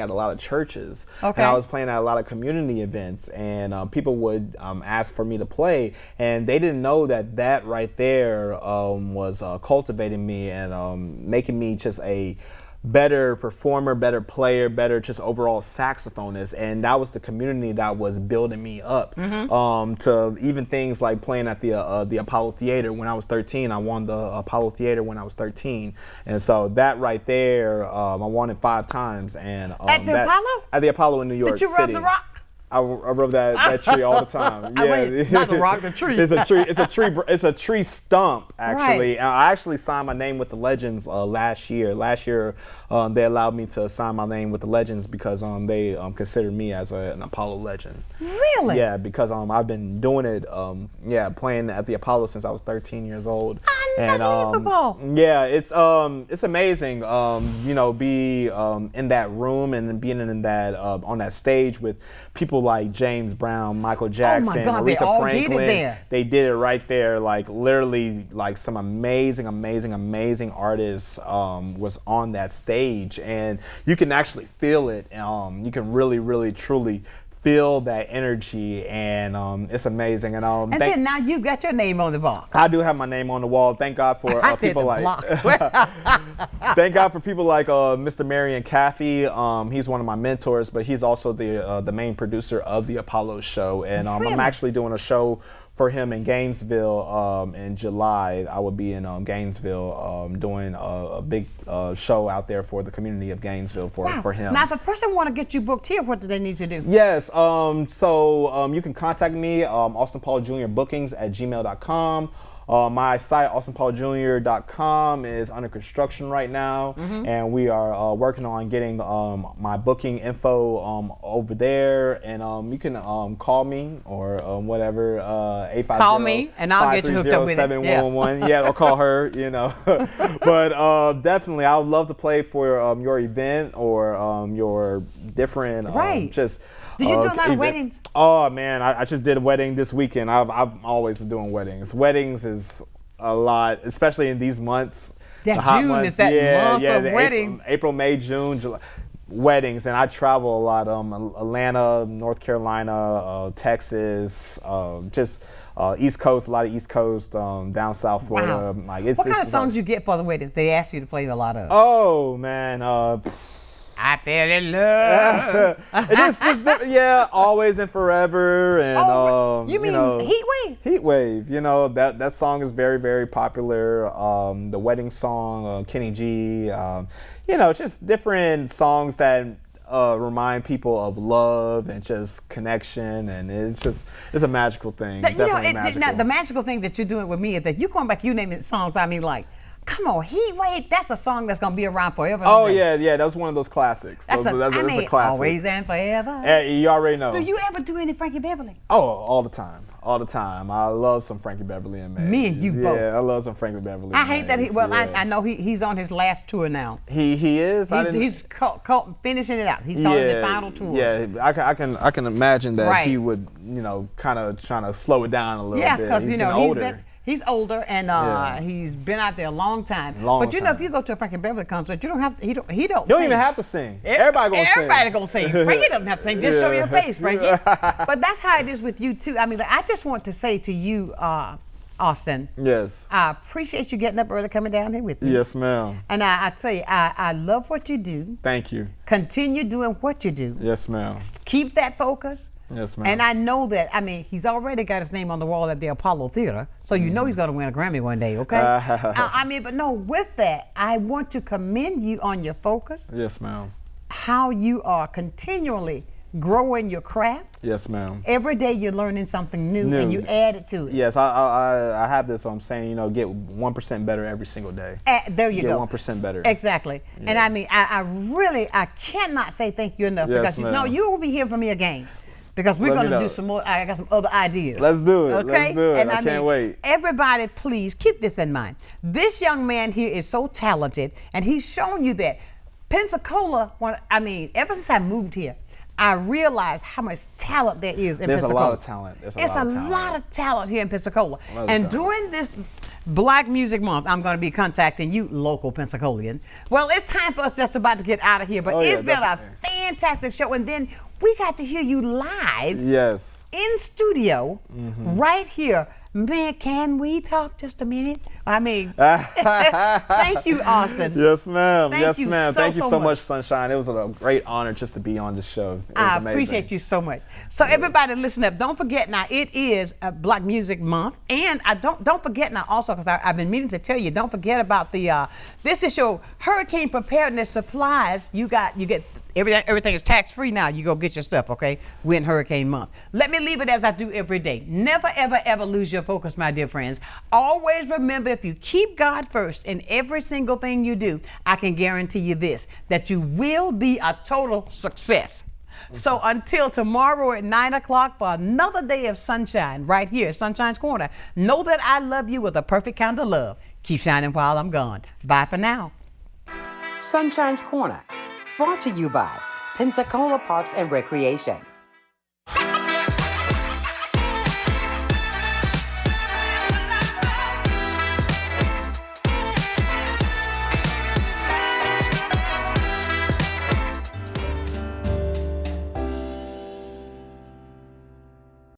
at a lot of churches. Okay. And I was playing at a lot of community events, and people would ask for me to play, and they didn't know that right there was cultivating me and making me just a better performer, better player, better just overall saxophonist. And that was the community that was building me up to even things like playing at the Apollo Theater when I was 13. I won the Apollo Theater when I was 13. And so that right there, I won it 5 times. And at the Apollo? At the Apollo in New York City. Did you rub the rock? I rub that tree all the time. Yeah, not the rock, the tree. It's a tree. It's a tree stump, actually. Right. And I actually signed my name with the Legends last year. Last year, they allowed me to sign my name with the Legends because they considered me as an Apollo legend. Really? Yeah, because I've been doing it. Playing at the Apollo since I was 13 years old. Unbelievable. And it's amazing. Be in that room and being in that on that stage with people like James Brown, Michael Jackson, oh my God, Aretha they all Franklin. did it there. They did it right there, like literally, like some amazing artists was on that stage, and you can actually feel it. You can really, truly feel that energy, and it's amazing. And then now you got your name on the wall. I do have my name on the wall. Thank God for people like thank God for people like Mr. Marion Caffey. He's one of my mentors, but he's also the main producer of the Apollo show. And Really? I'm actually doing a show for him in Gainesville in July. I will be in Gainesville doing a big show out there for the community of Gainesville for him. Now, if a person want to get you booked here, what do they need to do? Yes, so you can contact me, austinpauljrbookings@gmail.com. My site, austinpauljr.com, is under construction right now, and we are working on getting my booking info over there. And you can call me or whatever, 850. Call me, and I'll get you hooked up with it. 7111. Yeah, or call her, But definitely, I would love to play for your event or your different just. Did you do a lot of weddings? Oh man, I just did a wedding this weekend. I'm always doing weddings. Weddings is a lot, especially in these months. That June months. Is that month of weddings. April, May, June, July. Weddings, and I travel a lot. Atlanta, North Carolina, Texas, just East Coast, a lot of East Coast, down South Florida. Wow. What kind of songs you get for the weddings? They ask you to play a lot of. Oh man. I fell in love. Always and Forever, and you mean Heat Wave? Heat Wave, that song is very, very popular. The wedding song, Kenny G, just different songs that remind people of love and just connection, and it's a magical thing. Now, the magical thing that you're doing with me is that you going back, you naming songs. I mean, like, come on, Heat Wave, that's a song that's going to be around forever. Oh, yeah, that was one of those classics. That's a classic. Always and Forever. You already know. Do you ever do any Frankie Beverly? Oh, all the time. All the time. I love some Frankie Beverly and Mays. Me and you both. Yeah, I love some Frankie Beverly. I hate that I know he's on his last tour now. He is? He's finishing it out. He's calling it the final tour. Yeah, I can imagine that he would, kind of trying to slow it down a little bit. Yeah, because, older. He's older, and he's been out there a long time. But if you go to a Frankie Beverly concert, you don't have to, he don't You don't even have to sing. Everybody gonna sing. Frankie doesn't have to sing. Just show your face, Frankie. But that's how it is with you too. I mean, I just want to say to you, Austin. Yes. I appreciate you getting up early, coming down here with me. Yes, ma'am. And I tell you, I love what you do. Thank you. Continue doing what you do. Yes, ma'am. Keep that focus. Yes, ma'am. And I know that, he's already got his name on the wall at the Apollo Theater, so you know he's going to win a Grammy one day, okay? But no, with that, I want to commend you on your focus. Yes, ma'am. How you are continually growing your craft. Yes, ma'am. Every day you're learning something new, and you add it to it. Yes, I have this. I'm saying, you know, get 1% better every single day. There you go. Get 1% better. Exactly. Yeah. And I mean, I cannot say thank you enough, Yes, because you will be hearing from me again. Because we're going to do some more. I got some other ideas. Let's do it. Okay? Let's do it. And I can't wait. Everybody, please keep this in mind. This young man here is so talented, and he's shown you that. Pensacola, ever since I moved here, I realized how much talent there is in Pensacola. There's a lot of talent. It's a lot of talent here in Pensacola. And during this Black Music Month, I'm going to be contacting you, local Pensacolian. Well, it's time for us just about to get out of here, but it's been a fantastic show. And then we got to hear you live. Yes. In studio, right here. Man, can we talk just a minute? I mean, thank you, Austin. Yes, ma'am. Thank you Thank you so much, Sunshine. It was a great honor just to be on this show. It was I amazing. appreciate you so much. So everybody listen up. Don't forget now, it is Black Music Month. And don't forget now also, because I've been meaning to tell you, don't forget about this is your hurricane preparedness supplies. You get everything is tax-free now. You go get your stuff, okay? We're in Hurricane Month. Let me leave it as I do every day. Never, ever, ever lose your focus, my dear friends. Always remember, if you keep God first in every single thing you do, I can guarantee you this, that you will be a total success. So until tomorrow at 9 o'clock for another day of sunshine right here at Sunshine's Corner, know that I love you with a perfect kind of love. Keep shining while I'm gone. Bye for now. Sunshine's Corner, brought to you by Pensacola Parks and Recreation.